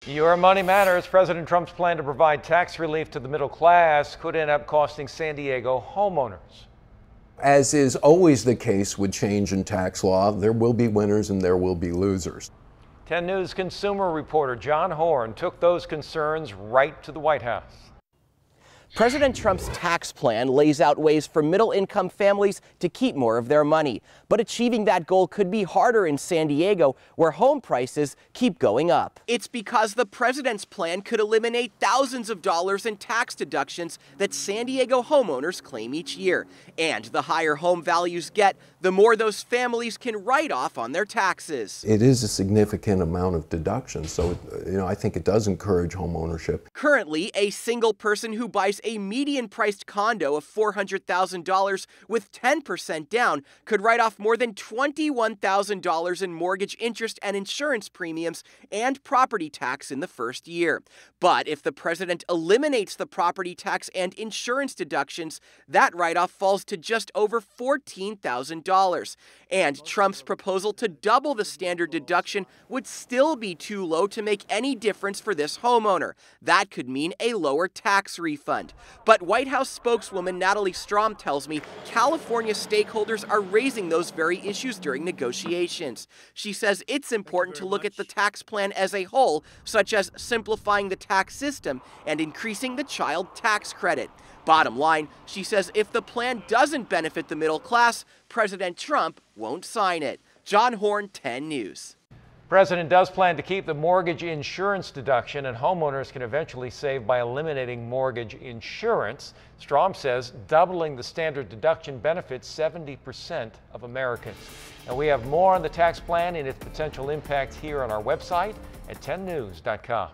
Your money matters. President Trump's plan to provide tax relief to the middle class could end up costing San Diego homeowners. As is always the case with change in tax law, there will be winners and there will be losers. 10 News consumer reporter John Horn took those concerns right to the White House. President Trump's tax plan lays out ways for middle-income families to keep more of their money. But achieving that goal could be harder in San Diego, where home prices keep going up. It's because the president's plan could eliminate thousands of dollars in tax deductions that San Diego homeowners claim each year. And the higher home values get, the more those families can write off on their taxes. It is a significant amount of deductions, so I think it does encourage home ownership. Currently, a single person who buys a median-priced condo of $400,000 with 10% down could write off more than $21,000 in mortgage interest and insurance premiums and property tax in the first year. But if the president eliminates the property tax and insurance deductions, that write-off falls to just over $14,000. And Trump's proposal to double the standard deduction would still be too low to make any difference for this homeowner. That could mean a lower tax refund. But White House spokeswoman Natalie Strom tells me California stakeholders are raising those very issues during negotiations. She says it's important to look at the tax plan as a whole, such as simplifying the tax system and increasing the child tax credit. Bottom line, she says if the plan doesn't benefit the middle class, President Trump won't sign it. John Horn, 10 News. The president does plan to keep the mortgage insurance deduction, and homeowners can eventually save by eliminating mortgage insurance. Strom says doubling the standard deduction benefits 70% of Americans. And we have more on the tax plan and its potential impact here on our website at 10news.com.